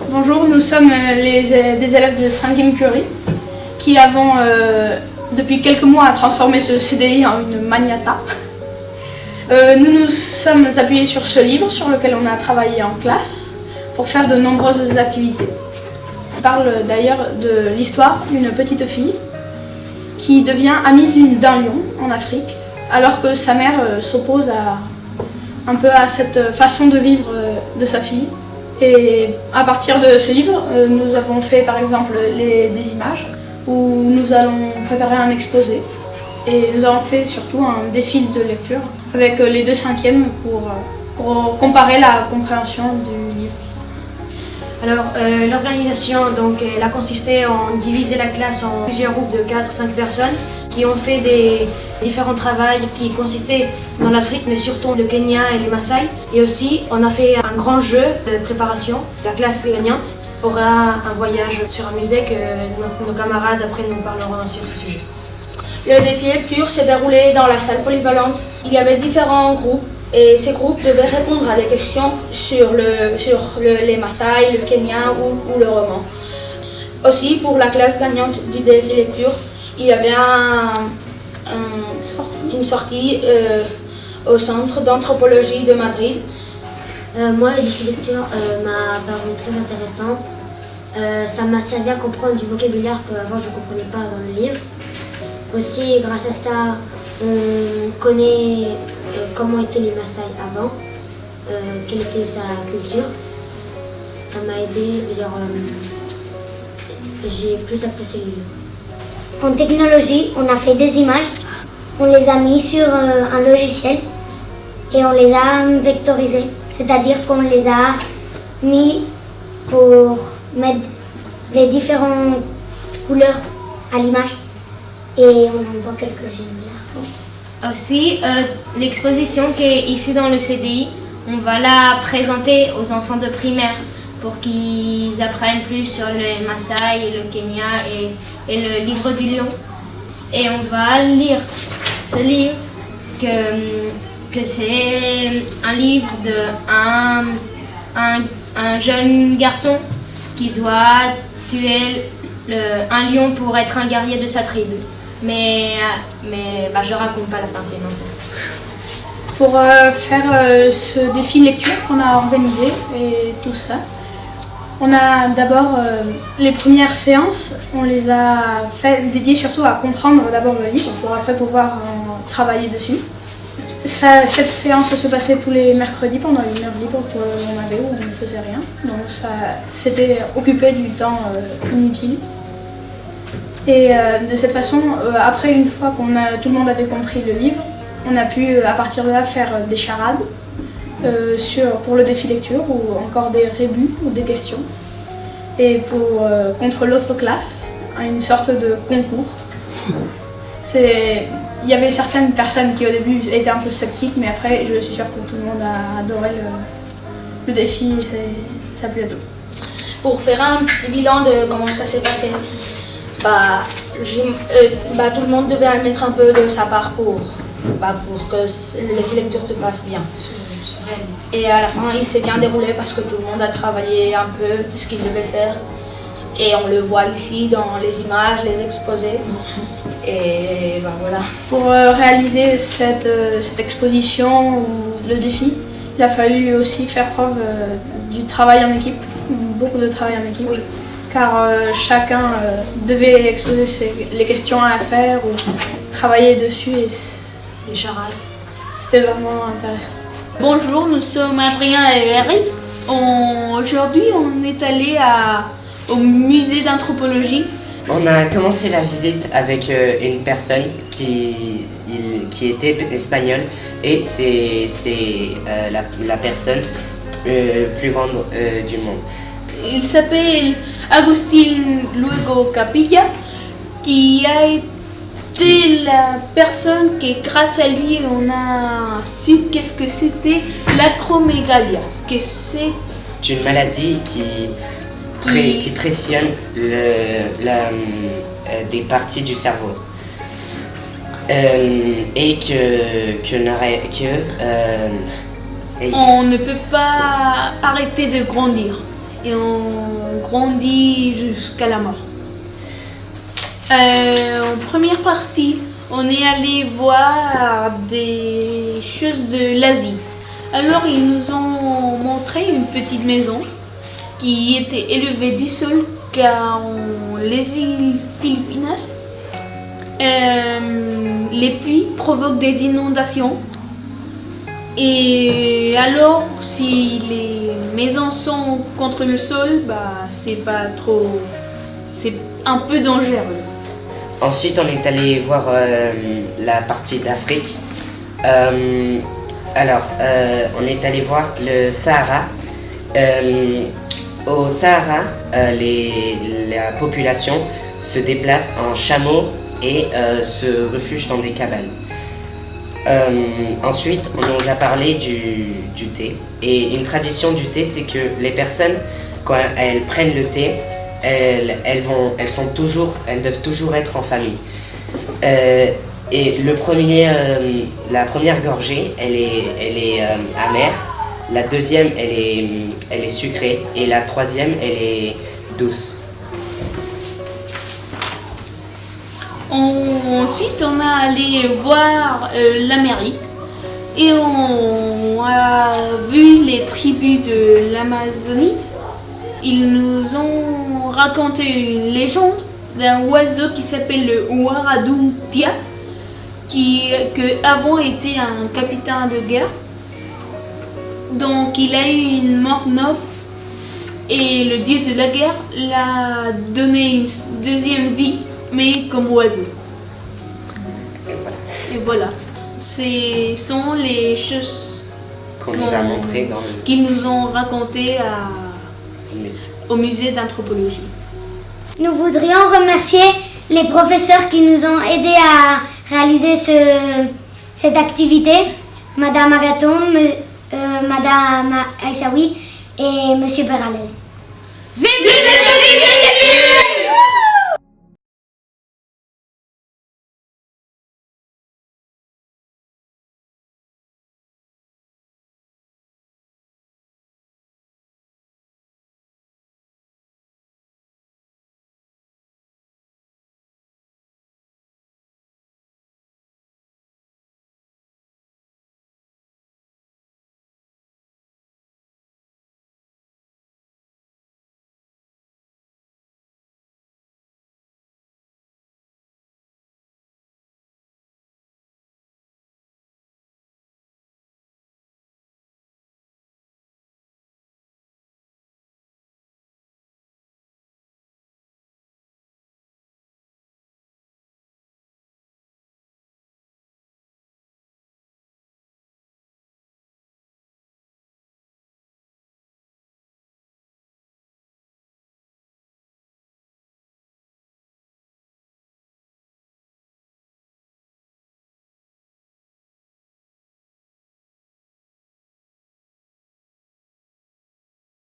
Bonjour, nous sommes des élèves de 5e Curie qui avons depuis quelques mois transformé ce CDI en une magnata. Nous nous sommes appuyés sur ce livre sur lequel on a travaillé en classe pour faire de nombreuses activités. On parle d'ailleurs de l'histoire d'une petite fille qui devient amie d'un lion en Afrique alors que sa mère s'oppose un peu à cette façon de vivre de sa fille. Et à partir de ce livre, nous avons fait par exemple des images où nous allons préparer un exposé. Et nous avons fait surtout un défi de lecture avec les 2 5e pour comparer la compréhension du livre. Alors, l'organisation, donc, elle a consisté en diviser la classe en plusieurs groupes de 4-5 personnes qui ont fait des différents travaux qui consistaient dans l'Afrique, mais surtout le Kenya et les Maasai. Et aussi, on a fait un grand jeu de préparation. La classe gagnante aura un voyage sur un musée que nos camarades après nous parleront sur ce sujet. Le défi lecture s'est déroulé dans la salle polyvalente. Il y avait différents groupes et ces groupes devaient répondre à des questions sur les Maasai, le Kenya ou le roman. Aussi, pour la classe gagnante du défi lecture, il y avait une sortie au centre d'anthropologie de Madrid. Moi, le défi lecture m'a paru très intéressant. Ça m'a servi à comprendre du vocabulaire qu'avant je ne comprenais pas dans le livre. Aussi, grâce à ça, on connaît comment étaient les Maasai avant, quelle était sa culture. Ça m'a aidé, j'ai plus apprécié le livre. En technologie, on a fait des images, on les a mis sur un logiciel et on les a vectorisées, c'est-à-dire qu'on les a mis pour mettre les différentes couleurs à l'image et on en voit quelques-unes là. Aussi, l'exposition qui est ici dans le CDI, on va la présenter aux enfants de primaire pour qu'ils apprennent plus sur les Maasai et le Kenya et le livre du lion. Et on va lire ce livre que c'est un livre un jeune garçon qui doit tuer un lion pour être un guerrier de sa tribu. Mais je raconte pas la fin, c'est non. Pour faire ce défi lecture qu'on a organisé et tout ça, on a d'abord les premières séances, on les a dédiées surtout à comprendre d'abord le livre pour après pouvoir travailler dessus. Cette séance se passait tous les mercredis pendant une heure libre qu'on avait où on ne faisait rien. Donc ça s'était occupé du temps inutile. Et de cette façon, après une fois tout le monde avait compris le livre, on a pu à partir de là faire des charades pour le défi lecture ou encore des rébus ou des questions. Et contre l'autre classe, une sorte de concours. Il y avait certaines personnes qui au début étaient un peu sceptiques, mais après je suis sûre que tout le monde a adoré le défi et ça plu à tout. Pour faire un petit bilan de comment ça s'est passé, tout le monde devait mettre un peu de sa part pour que le défi lecture se passe bien. Et à la fin, il s'est bien déroulé parce que tout le monde a travaillé un peu ce qu'il devait faire. Et on le voit ici dans les images, les exposés. Et voilà. Pour réaliser cette exposition ou le défi, il a fallu aussi faire preuve du travail en équipe, beaucoup de travail en équipe. Oui. Car chacun devait exposer les questions à faire ou travailler dessus et les charades. C'était vraiment intéressant. Bonjour, nous sommes Adrien et Eric. Aujourd'hui, on est allé au musée d'anthropologie. On a commencé la visite avec une personne qui était espagnole et c'est la personne plus grande du monde. Il s'appelle Agustín Luego Capilla, qui a été la personne qui, grâce à lui, on a su qu'est-ce que c'était l'acromégalie. Que c'est une maladie qui pressionne des parties du cerveau. Et on ne peut pas arrêter de grandir. et on grandit jusqu'à la mort. En première partie, on est allé voir des choses de l'Asie. Alors ils nous ont montré une petite maison qui était élevée du sol car les îles Philippines, les pluies provoquent des inondations. Et alors, si les maisons sont contre le sol, c'est pas trop, c'est un peu dangereux. Ensuite, on est allé voir la partie d'Afrique. On est allé voir le Sahara. Au Sahara, la population se déplace en chameau et se refuge dans des cabanes. Ensuite, on nous a parlé du thé. Et une tradition du thé, c'est que les personnes, quand elles prennent le thé, elles doivent toujours être en famille. Et la première gorgée, elle est amère. La deuxième, elle est sucrée. Et la troisième, elle est douce. Ensuite, on est allé voir l'Amérique et on a vu les tribus de l'Amazonie. Ils nous ont raconté une légende d'un oiseau qui s'appelle le Huaraduntia, qui avant était un capitaine de guerre. Donc il a eu une mort noble et le dieu de la guerre l'a donné une deuxième vie, mais comme oiseau. Et voilà. Ce sont les choses qu'on nous a montrées qu'ils nous ont racontées au musée d'anthropologie. Nous voudrions remercier les professeurs qui nous ont aidés à réaliser cette activité, Madame Agaton, Madame Aïssaoui et Monsieur Peralez. Vive